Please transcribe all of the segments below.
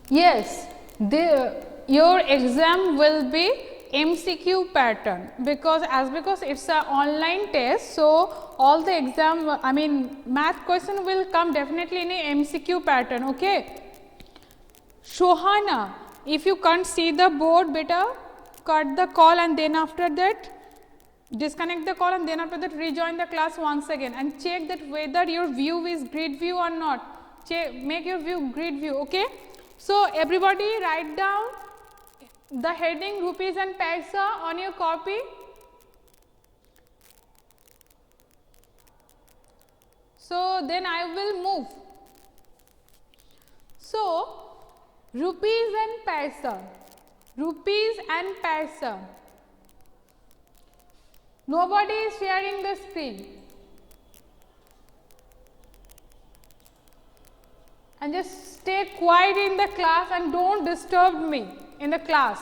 Yes, your exam will be MCQ pattern, because it's an online test, so all the exam, I mean math question will come definitely in a MCQ pattern. Okay. Shohana, if you can't see the board, beta, cut the call and then after that disconnect the call and then after that rejoin the class once again and check that whether your view is grid view or not. Make your view grid view. Okay. So everybody write down the heading rupees and paisa on your copy. So then I will move. So rupees and paisa, rupees and paisa. Nobody is sharing the screen. And just stay quiet in the class and don't disturb me in the class.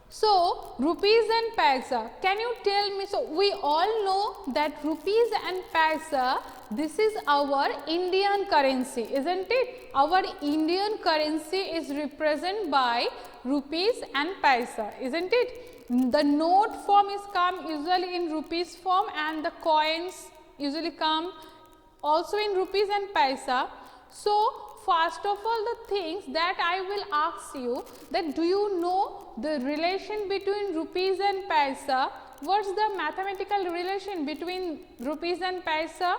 So, rupees and paisa, can you tell me, so we all know that rupees and paisa, this is our Indian currency, isn't it? Our Indian currency is represented by rupees and paisa, isn't it? The note form is come usually in rupees form and the coins usually come also in rupees and paisa. So, first of all the things that I will ask you, that do you know the relation between rupees and paisa? What's the mathematical relation between rupees and paisa?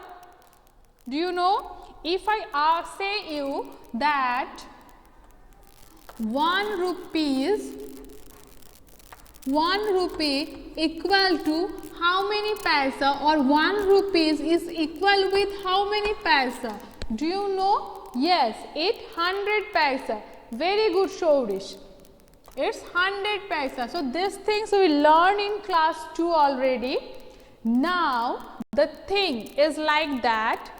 Do you know? If I say you that 1 rupee equal to how many paisa, or 1 rupees is equal with how many paisa? Do you know? Yes, it's 100 paisa. Very good, Shourish. It's 100 paisa. So these things we learned in class 2 already. Now the thing is like that.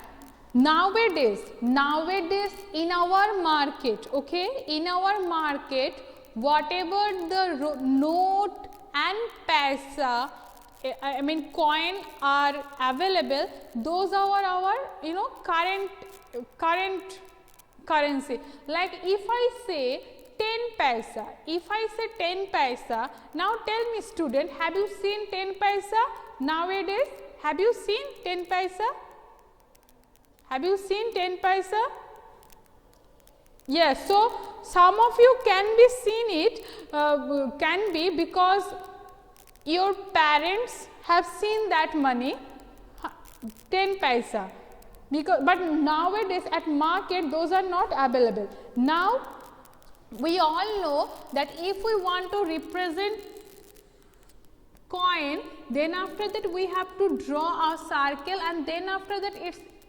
Nowadays in our market, okay, in our market, whatever the note and paisa, I mean coin are available, those are our current currency. Like if I say 10 paisa, now tell me student, have you seen 10 paisa nowadays? Have you seen 10 paisa? Have you seen 10 paisa? Yes, so some of you can be seen it, can be because your parents have seen that money, 10 paisa. Because, but nowadays at market those are not available. Now we all know that if we want to represent coin, then after that we have to draw a circle, and then after that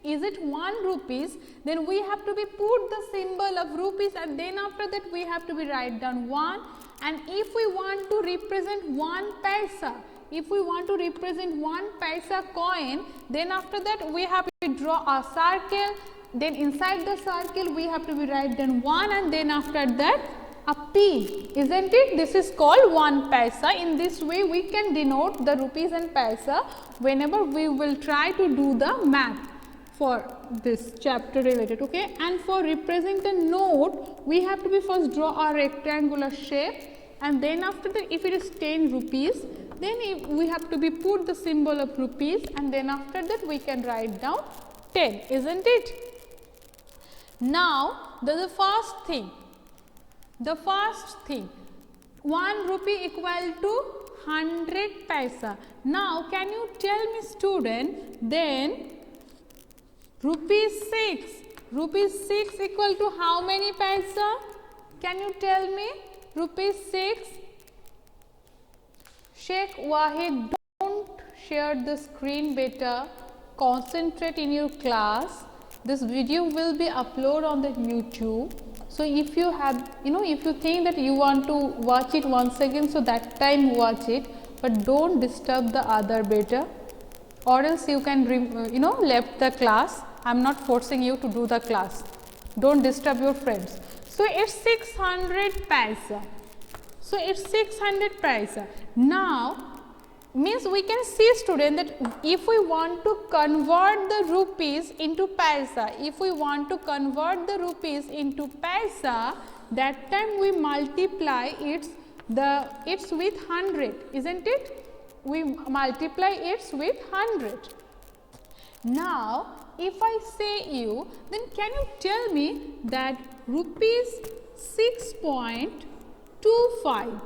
is it 1 rupees, then we have to be put the symbol of rupees, and then after that we have to be write down 1. And if we want to represent 1 paisa, if we want to represent 1 paisa coin, then after that we have to draw a circle, then inside the circle we have to be write down 1, and then after that a P, isn't it? This is called 1 paisa. In this way we can denote the rupees and paisa whenever we will try to do the math for this chapter related, okay. And for represent a note, we have to be first draw a rectangular shape, and then after that if it is 10 rupees, then we have to be put the symbol of rupees, and then after that we can write down 10, isn't it? Now the first thing, 1 rupee equal to 100 paisa. Now can you tell me student, then rupees 6 equal to how many paisa? Can you tell me? Rupees 6. Sheikh Wahid, don't share the screen beta, concentrate in your class. This video will be uploaded on the YouTube. So if you have, if you think that you want to watch it once again, so that time watch it, but don't disturb the other beta, or else you can left the class. I am not forcing you to do the class. Don't disturb your friends. So it's 600 paisa. Now means we can see student that if we want to convert the rupees into paisa, if we want to convert the rupees into paisa, that time we multiply it's with 100, isn't it? We multiply it with 100. Now, if I say you, then can you tell me that rupees 6.25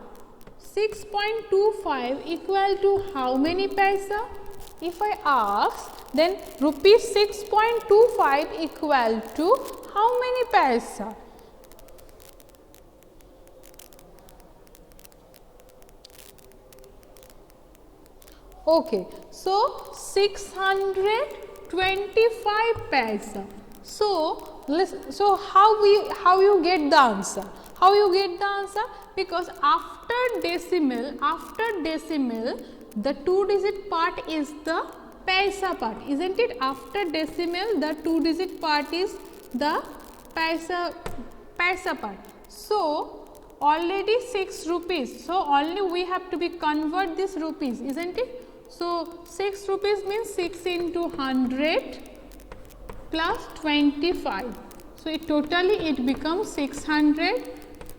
equal to how many paisa? If I ask, then rupees 6.25 equal to how many paisa? Okay, so 625 paisa. So how you get the answer? How you get the answer? Because after decimal, the 2-digit part is the paisa part, isn't it? After decimal, the 2-digit part is the paisa part. So already 6 rupees. So only we have to be convert this rupees, isn't it? So 6 rupees means 6 into 100 plus 25. So it becomes 600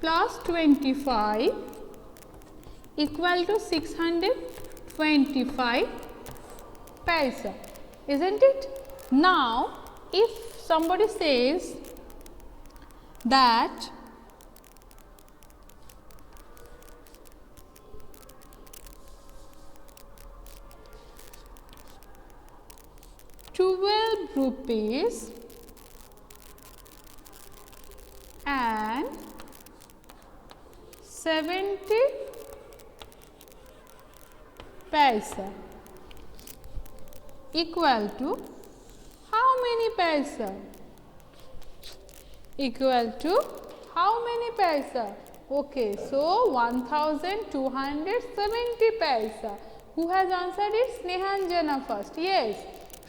plus 25 equal to 625 paisa, isn't it? Now, if somebody says that 12 rupees and 70 paisa equal to how many paisa? Equal to how many paisa? Okay, so 1270 paisa. Who has answered it? Snehanjana first. Yes.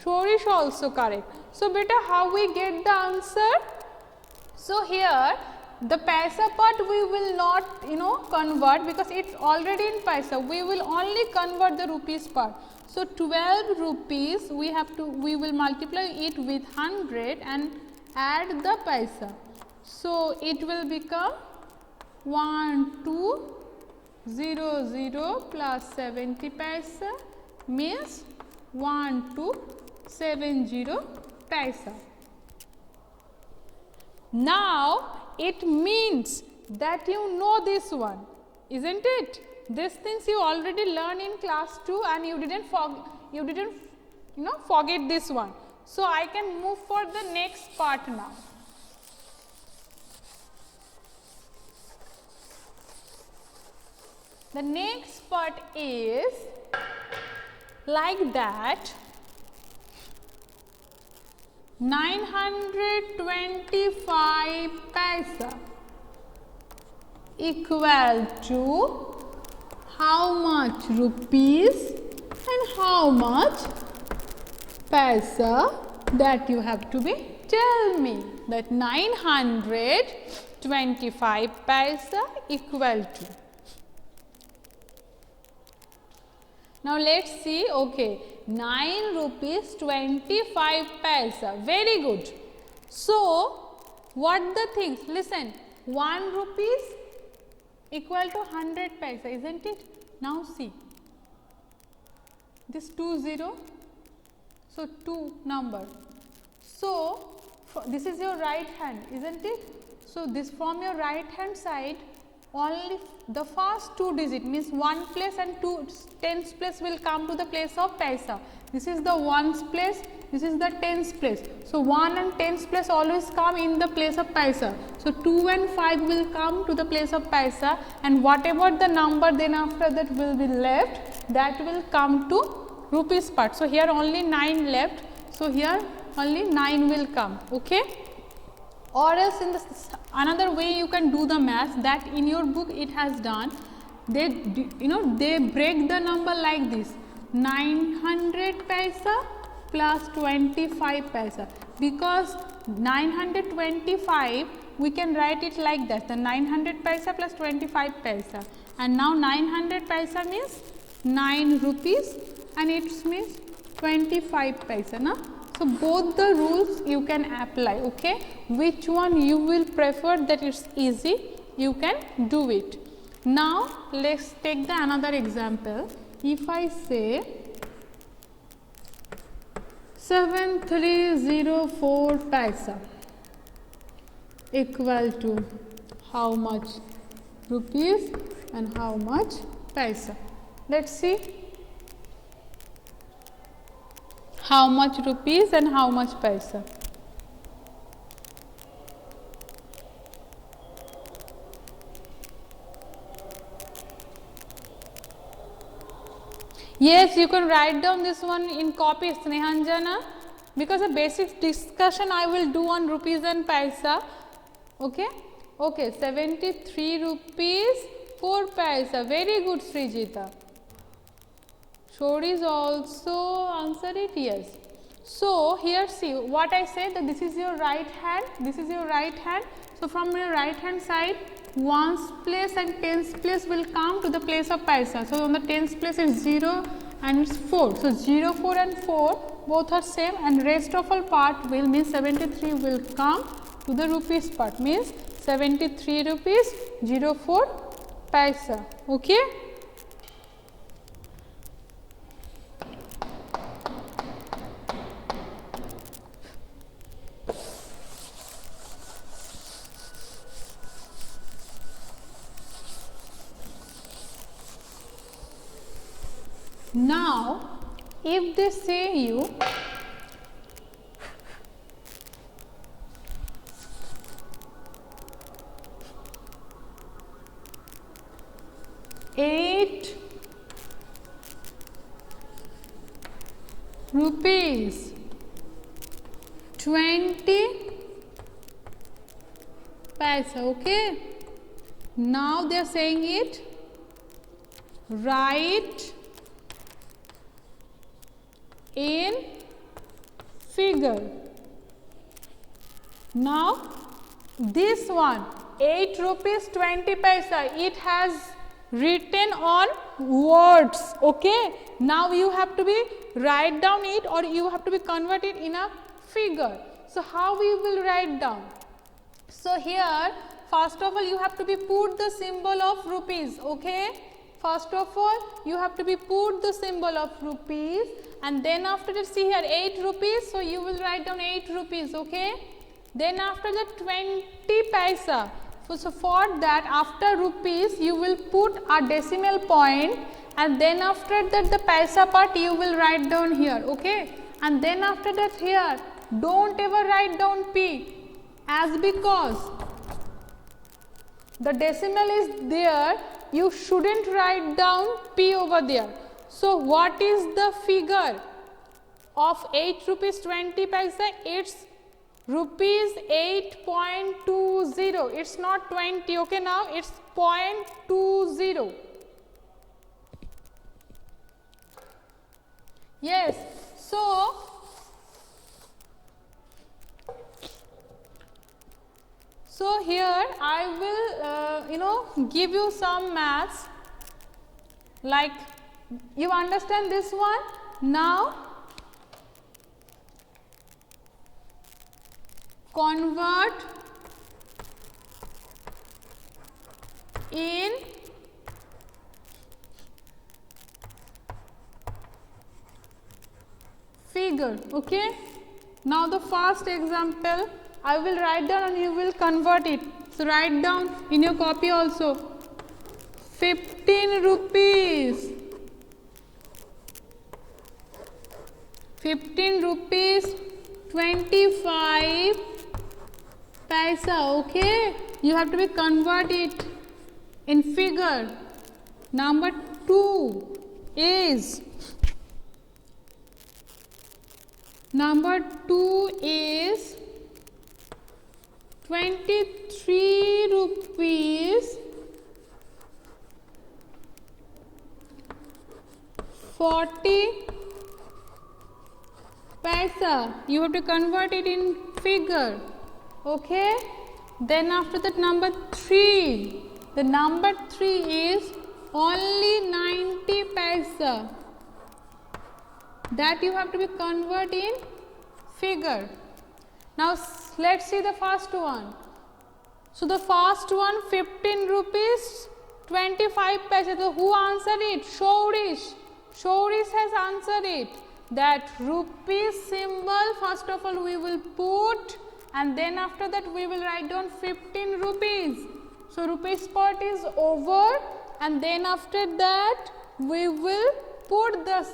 Shorish also correct. So, beta, how we get the answer? So, here the paisa part we will not convert because it's already in paisa. We will only convert the rupees part. So, 12 rupees we will multiply it with 100 and add the paisa. So, it will become 1200 plus 70 paisa means 1270 paisa. Now, it means that you know this one, isn't it? These things you already learned in class 2 and you didn't forget this one. So, I can move for the next part now. The next part is like that 925 paisa equal to how much rupees and how much paisa, that you have to be tell me that 925 paisa equal to. Now, let us see, okay, 9 rupees 25 paisa, very good. So, what the things, listen, 1 rupees equal to 100 paisa, isn't it? Now, see, this 20, so 2 number. So, this is your right hand, isn't it? So, this from your right hand side, only the first 2 digit means 1 place and 2 tens place will come to the place of paisa. This is the ones place, this is the tens place. So, 1 and tens place always come in the place of paisa. So, 2 and 5 will come to the place of paisa, and whatever the number then after that will be left, that will come to rupees part. So, here only 9 left. So, here only 9 will come. Okay. Or else in another way you can do the math, that in your book it has done. They break the number like this, 900 paisa plus 25 paisa, because 925 we can write it like that, the 900 paisa plus 25 paisa, and now 900 paisa means 9 rupees and it means 25 paisa, na? So both the rules you can apply, okay? Which one you will prefer that it's easy, you can do it. Now let's take the another example. If I say 7304 paisa equal to how much rupees and how much paisa. Let's see how much rupees and how much paisa. Yes, you can write down this one in copy, Snehanjana, because a basic discussion I will do on rupees and paisa. Okay, okay, 73 rupees 4 paisa. Very good, Srijita. Shori is also answered it, yes. So here see what I said, that this is your right hand, this is your right hand. So from your right hand side, ones place and tens place will come to the place of paisa. So on the tens place it's 0 and it's 4. So 0, 4 and 4 both are same, and rest of all part will mean 73 will come to the rupees part, means 73 rupees 04 paisa. Okay. Now, if they say you ₹8 20 paisa, okay. Now they are saying it, write in figure. Now this one 8 rupees 20 paisa, it has written on words, okay. Now you have to be write down it, or you have to be converted in a figure. So how we will write down? So here first of all you have to be put the symbol of rupees, okay. First of all you have to be put the symbol of rupees, and then after that see here 8 rupees, so you will write down 8 rupees, okay. Then after that 20 paisa. So for that, after rupees you will put a decimal point, and then after that the paisa part you will write down here, okay. And then after that here don't ever write down P, as because the decimal is there, you shouldn't write down P over there. So what is the figure of 8 rupees 20 paisa? It's rupees 8.20. It's not 20, okay. Now it's 0.20. Yes. So here I will give you some maths, like you understand this one. Now convert in figure, okay. Now the first example I will write down and you will convert it. So write down in your copy also. 15 rupees. 15 rupees 25 paisa, okay. You have to be convert it in figure. Number 2 is 23 rupees 40 paisa. You have to convert it in figure, okay. Then after that number 3, the number 3 is only 90 paisa. That you have to be convert in figure. Now let's see the first one. So the first one 15 rupees 25 paisa. So who answered it? Shourish. Shourish has answered it. That rupees symbol first of all we will put, and then after that we will write down 15 rupees. So rupees part is over, and then after that we will put the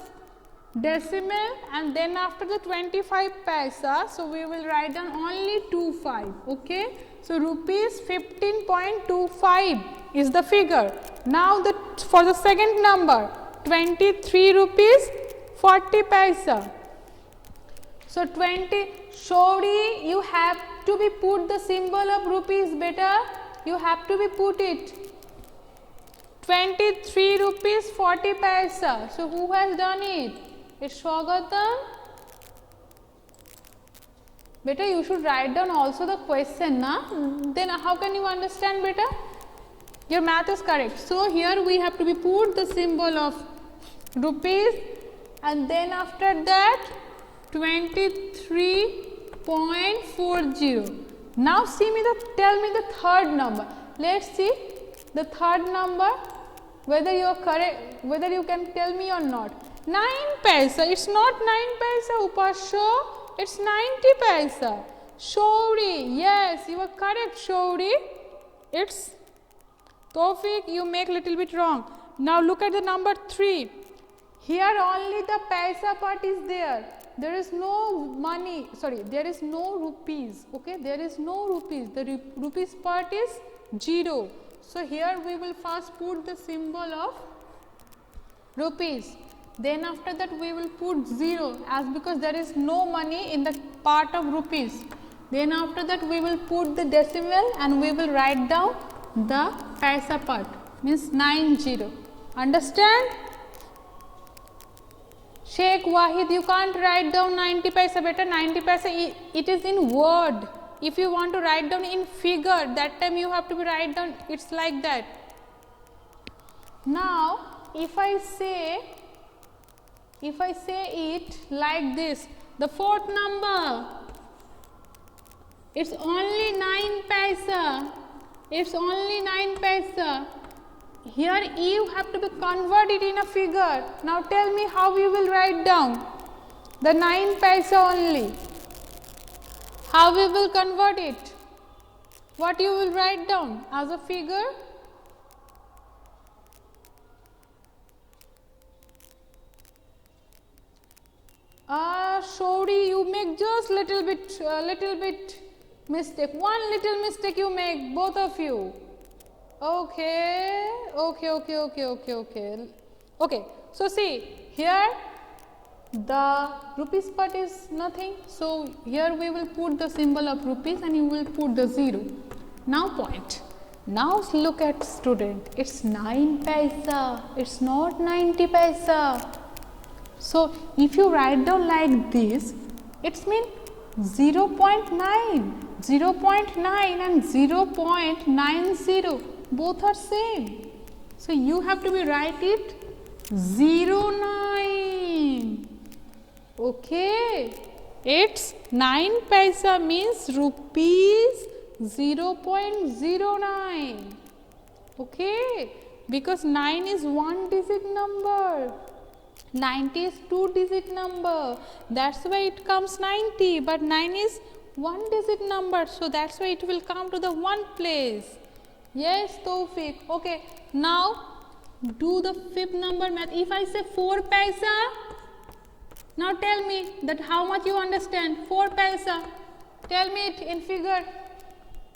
decimal, and then after the 25 paisa, so we will write down only 25. Okay, so rupees 15.25 is the figure. Now for the second number 23 rupees 40 paisa. So 20, Shori, you have to be put the symbol of rupees, beta. You have to be put it. 23 rupees 40 paisa. So who has done it? It's Swagatam. Beta, you should write down also the question, na? Then how can you understand, beta? Your math is correct. So here we have to be put the symbol of rupees, and then after that 23.40. Now tell me the third number. Let's see the third number, whether you are correct, whether you can tell me or not. 9 paisa. It's not 9 paisa, Upasho. It's 90 paisa. Shouri. Yes, you are correct, Shouri. It's Tofik, you make little bit wrong. Now look at the number 3. Here only the paisa part is there. There is no money, sorry, there is no rupees. Okay, there is no rupees. The rupees part is 0. So here we will first put the symbol of rupees. Then after that we will put 0, as because there is no money in the part of rupees. Then after that we will put the decimal, and we will write down the paisa part, means 90. Understand? Sheikh Wahid, you can't write down 90 paisa, beta. 90 paisa, it is in word. If you want to write down in figure, that time you have to be write down, it's like that. Now, if I say it like this, the fourth number, it's only 9 paisa. It's only 9 paisa. Here you have to be converted in a figure. Now tell me how you will write down the 9 paisa only. How we will convert it? What you will write down as a figure? Shori, you make just little bit mistake. One little mistake you make, both of you. Okay. So see, here the rupees part is nothing. So here we will put the symbol of rupees, and you will put the 0. Now point. Now look at student. It's 9 paisa. It's not 90 paisa. So if you write down like this, it means 0.9, 0.9 and 0.90, both are same. So you have to be write it 09. Okay, it's 9 paisa means rupees 0.09. Okay, because 9 is 1 digit number. 90 is 2 digit number, that's why it comes 90, but 9 is 1 digit number, so that's why it will come to the 1 place. Yes, Tawfiq. Okay, now do the fifth number math. If I say 4 paisa, now tell me that how much you understand. 4 paisa, tell me it in figure.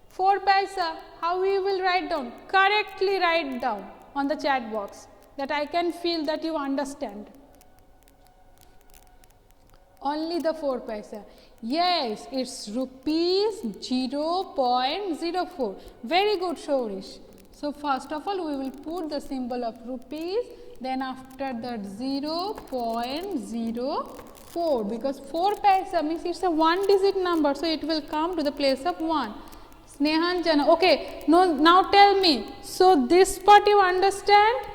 4 paisa, how we will write down? Correctly write down on the chat box, that I can feel that you understand. Only the 4 paisa. Yes, it's rupees 0.04. Very good, Shourish. So first of all, we will put the symbol of rupees. Then after that 0.04, because 4 paisa means it's a 1 digit number, so it will come to the place of 1. Snehanjana. Okay. No, now tell me. So this part you understand?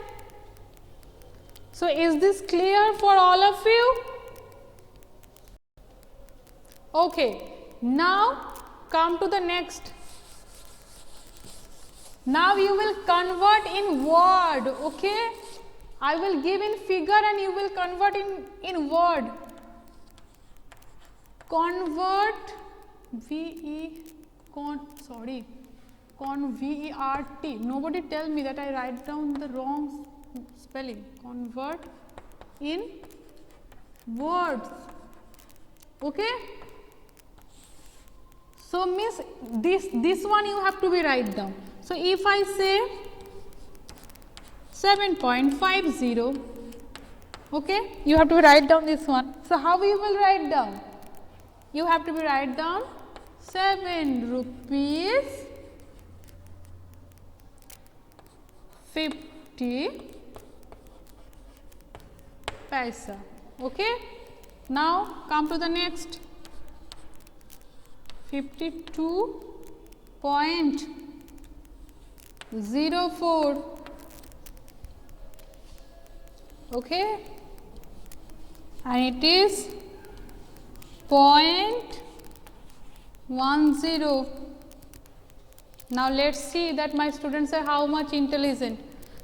So is this clear for all of you? Okay, now come to the next. Now you will convert in word, okay? I will give in figure and you will convert in word. Convert convert. Nobody tell me that I write down the wrong spelling. Convert in words. Okay? So means this one you have to be write down. So if I say 7.50, okay, you have to write down this one. So how you will write down? You have to be write down 7 rupees 50 paisa. Okay. Now come to the next. 52.04. Okay, and it is 0.10. Now let's see that my students are how much intelligent.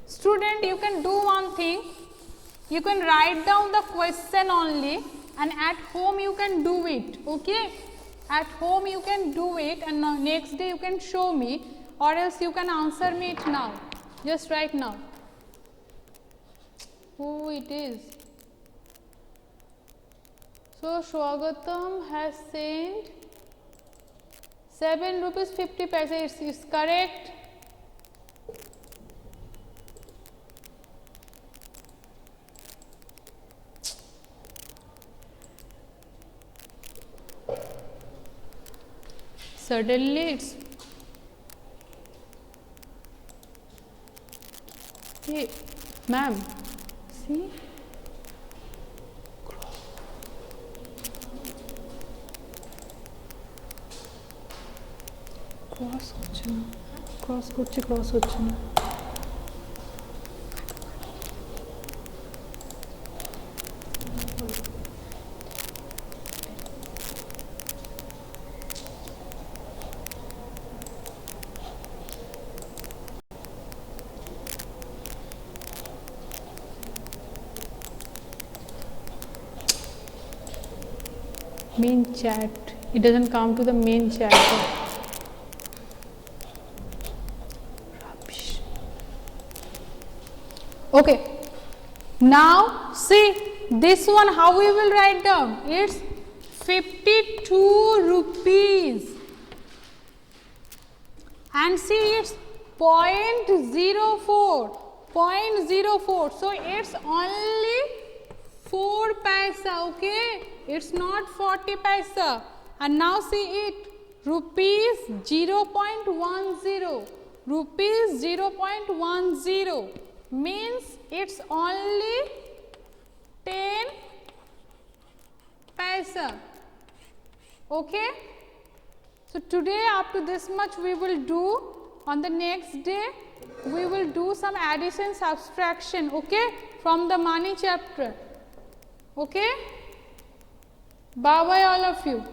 Student, you can do one thing. You can write down the question only, and at home you can do it. Okay, at home you can do it, and next day you can show me, or else you can answer me it now, just right now. Who it is? So Swagatam has sent 7 rupees 50 paisa. It's correct. Suddenly it's hey, ma'am, see, cross ochina. Main chat, it doesn't come to the main chat. Rubbish. Okay, now see this one, how we will write down? It's 52 rupees, and see it's 0.04, so it's only 4 paisa. Okay, it's not 40 paisa. And now see it, rupees 0.10, rupees 0.10 means it's only 10 paisa. Okay, so today up to this much we will do. On the next day we will do some addition, subtraction, okay, from the money chapter. Okay, bye bye all of you.